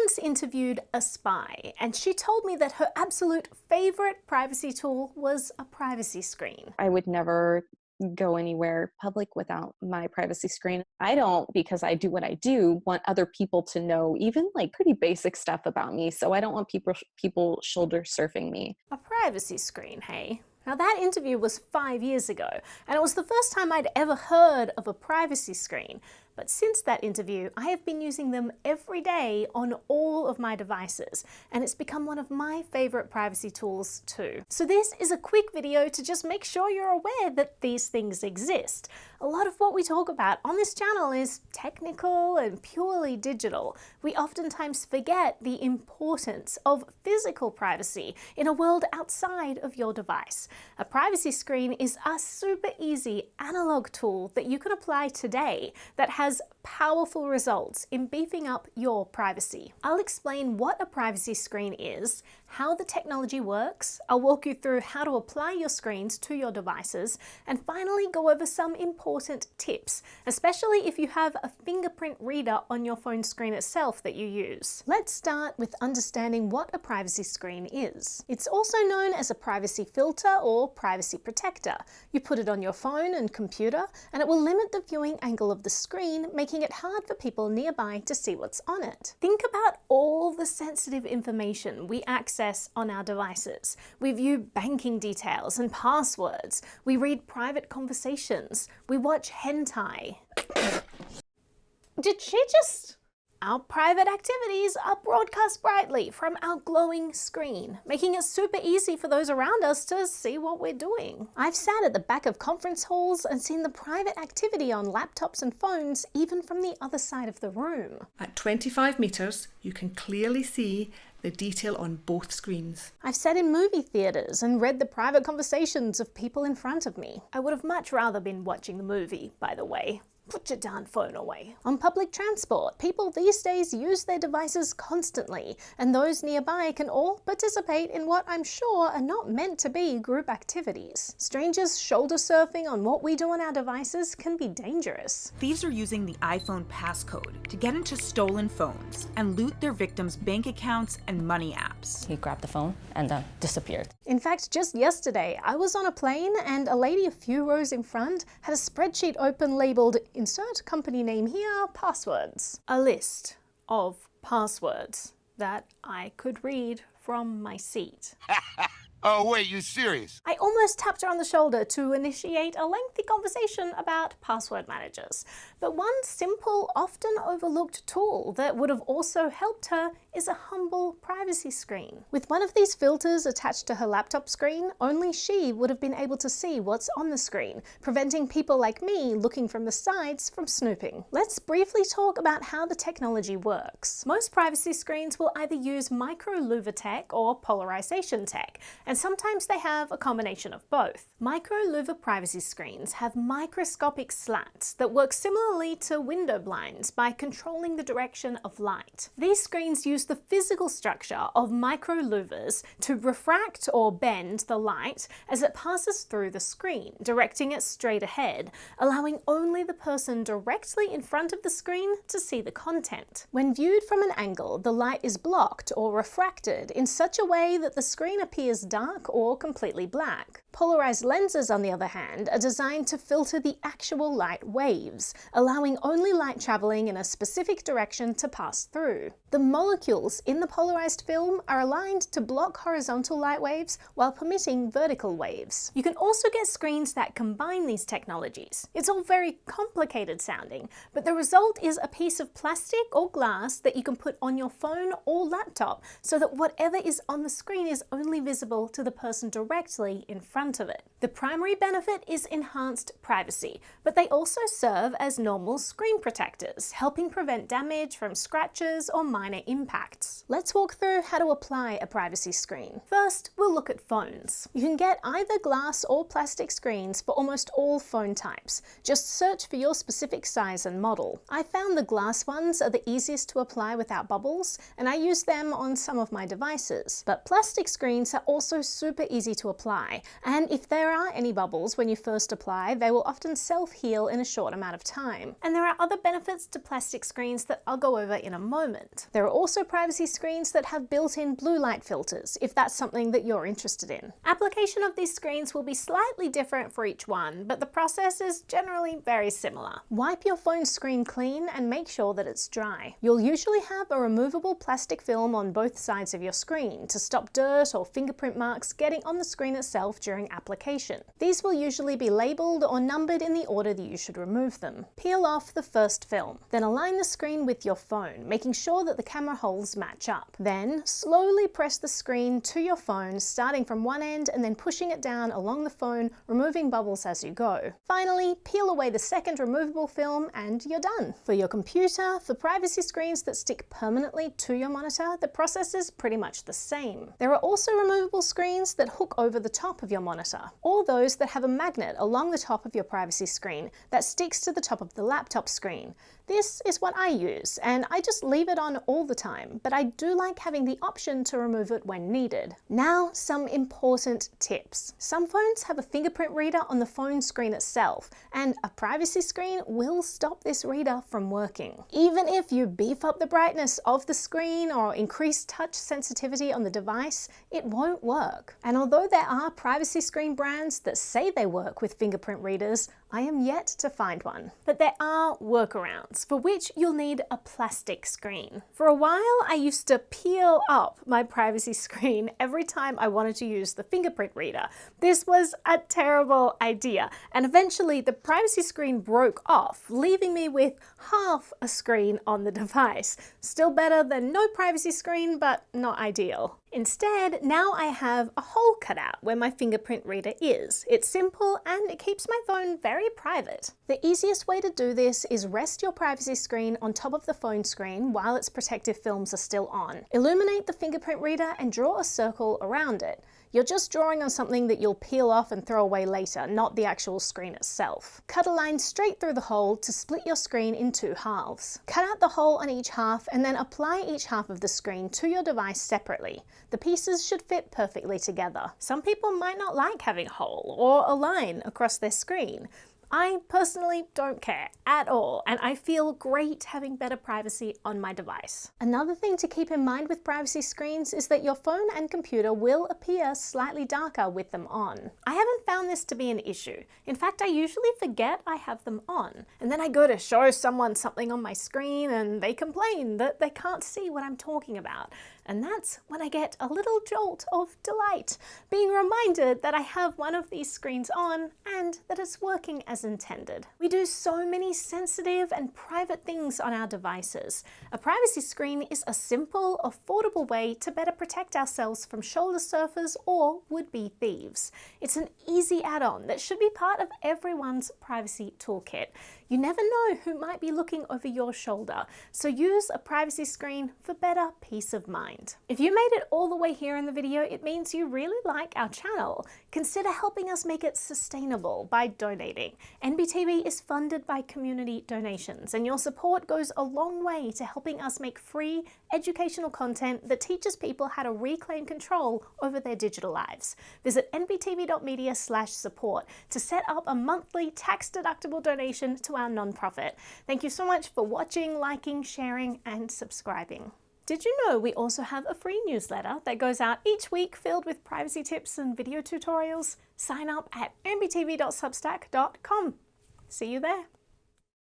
once interviewed a spy, and she told me that her absolute favorite privacy tool was a privacy screen. I would never go anywhere public without my privacy screen. I don't, because I do what I do, want other people to know even like pretty basic stuff about me. So I don't want people shoulder surfing me. A privacy screen, hey? Now that interview was 5 years ago, and it was the first time I'd ever heard of a privacy screen. But since that interview, I have been using them every day on all of my devices, and it's become one of my favorite privacy tools too. So this is a quick video to just make sure you're aware that these things exist. A lot of what we talk about on this channel is technical and purely digital. We oftentimes forget the importance of physical privacy in a world outside of your device. A privacy screen is a super easy analog tool that you can apply today that has powerful results in beefing up your privacy. I'll explain what a privacy screen is, how the technology works, I'll walk you through how to apply your screens to your devices, and finally go over some important tips, especially if you have a fingerprint reader on your phone screen itself that you use. Let's start with understanding what a privacy screen is. It's also known as a privacy filter or privacy protector. You put it on your phone and computer, and it will limit the viewing angle of the screen, making it hard for people nearby to see what's on it. Think about all the sensitive information we access on our devices. We view banking details and passwords. We read private conversations. We watch hentai. Did she just... Our private activities are broadcast brightly from our glowing screen, making it super easy for those around us to see what we're doing. I've sat at the back of conference halls and seen the private activity on laptops and phones even from the other side of the room. At 25 meters, you can clearly see the detail on both screens. I've sat in movie theaters and read the private conversations of people in front of me. I would have much rather been watching the movie, by the way. Put your darn phone away. On public transport, people these days use their devices constantly, and those nearby can all participate in what I'm sure are not meant to be group activities. Strangers shoulder surfing on what we do on our devices can be dangerous. Thieves are using the iPhone passcode to get into stolen phones and loot their victims' bank accounts and money apps. He grabbed the phone and disappeared. In fact, just yesterday, I was on a plane and a lady a few rows in front had a spreadsheet open labeled "Insert company name here, passwords." A list of passwords that I could read from my seat. Oh, wait, you serious? I almost tapped her on the shoulder to initiate a lengthy conversation about password managers. But one simple, often overlooked tool that would have also helped her is a humble privacy screen. With one of these filters attached to her laptop screen, only she would have been able to see what's on the screen, preventing people like me looking from the sides from snooping. Let's briefly talk about how the technology works. Most privacy screens will either use micro-louver tech or polarization tech, and sometimes they have a combination of both. Micro-louver privacy screens have microscopic slats that work similarly to window blinds by controlling the direction of light. These screens use the physical structure of micro-louvers to refract or bend the light as it passes through the screen, directing it straight ahead, allowing only the person directly in front of the screen to see the content. When viewed from an angle, the light is blocked or refracted in such a way that the screen appears dark or completely black. Polarized lenses, on the other hand, are designed to filter the actual light waves, allowing only light traveling in a specific direction to pass through. The molecules in the polarized film are aligned to block horizontal light waves while permitting vertical waves. You can also get screens that combine these technologies. It's all very complicated sounding, but the result is a piece of plastic or glass that you can put on your phone or laptop so that whatever is on the screen is only visible to the person directly in front of it. The primary benefit is enhanced privacy, but they also serve as normal screen protectors, helping prevent damage from scratches or minor impacts. Let's walk through how to apply a privacy screen. First, we'll look at phones. You can get either glass or plastic screens for almost all phone types. Just search for your specific size and model. I found the glass ones are the easiest to apply without bubbles, and I use them on some of my devices. But plastic screens are also super easy to apply, And if there are any bubbles when you first apply, they will often self-heal in a short amount of time. And there are other benefits to plastic screens that I'll go over in a moment. There are also privacy screens that have built-in blue light filters, if that's something that you're interested in. Application of these screens will be slightly different for each one, but the process is generally very similar. Wipe your phone screen clean and make sure that it's dry. You'll usually have a removable plastic film on both sides of your screen to stop dirt or fingerprint marks getting on the screen itself during application. These will usually be labeled or numbered in the order that you should remove them. Peel off the first film. Then align the screen with your phone, making sure that the camera holes match up. Then slowly press the screen to your phone, starting from one end and then pushing it down along the phone, removing bubbles as you go. Finally, peel away the second removable film and you're done. For your computer, for privacy screens that stick permanently to your monitor, the process is pretty much the same. There are also removable screens that hook over the top of your monitor, or those that have a magnet along the top of your privacy screen that sticks to the top of the laptop screen. This is what I use, and I just leave it on all the time, but I do like having the option to remove it when needed. Now, some important tips. Some phones have a fingerprint reader on the phone screen itself, and a privacy screen will stop this reader from working. Even if you beef up the brightness of the screen or increase touch sensitivity on the device, it won't work. And although there are privacy screen brands that say they work with fingerprint readers, I am yet to find one. But there are workarounds, for which you'll need a plastic screen. For a while, I used to peel up my privacy screen every time I wanted to use the fingerprint reader. This was a terrible idea, and eventually the privacy screen broke off, leaving me with half a screen on the device. Still better than no privacy screen, but not ideal. Instead, now I have a hole cut out where my fingerprint reader is. It's simple and it keeps my phone very private. The easiest way to do this is rest your privacy screen on top of the phone screen while its protective films are still on. Illuminate the fingerprint reader and draw a circle around it. You're just drawing on something that you'll peel off and throw away later, not the actual screen itself. Cut a line straight through the hole to split your screen in two halves. Cut out the hole on each half and then apply each half of the screen to your device separately. The pieces should fit perfectly together. Some people might not like having a hole or a line across their screen. I personally don't care at all, and I feel great having better privacy on my device. Another thing to keep in mind with privacy screens is that your phone and computer will appear slightly darker with them on. I haven't found this to be an issue. In fact, I usually forget I have them on, and then I go to show someone something on my screen and they complain that they can't see what I'm talking about. And that's when I get a little jolt of delight, being reminded that I have one of these screens on and that it's working as intended. We do so many sensitive and private things on our devices. A privacy screen is a simple, affordable way to better protect ourselves from shoulder surfers or would-be thieves. It's an easy add-on that should be part of everyone's privacy toolkit. You never know who might be looking over your shoulder, so use a privacy screen for better peace of mind. If you made it all the way here in the video, it means you really like our channel. Consider helping us make it sustainable by donating. NBTV is funded by community donations, and your support goes a long way to helping us make free educational content that teaches people how to reclaim control over their digital lives. Visit nbtv.media/support to set up a monthly tax-deductible donation to our nonprofit. Thank you so much for watching, liking, sharing, and subscribing. Did you know we also have a free newsletter that goes out each week filled with privacy tips and video tutorials? Sign up at nbtv.substack.com. See you there.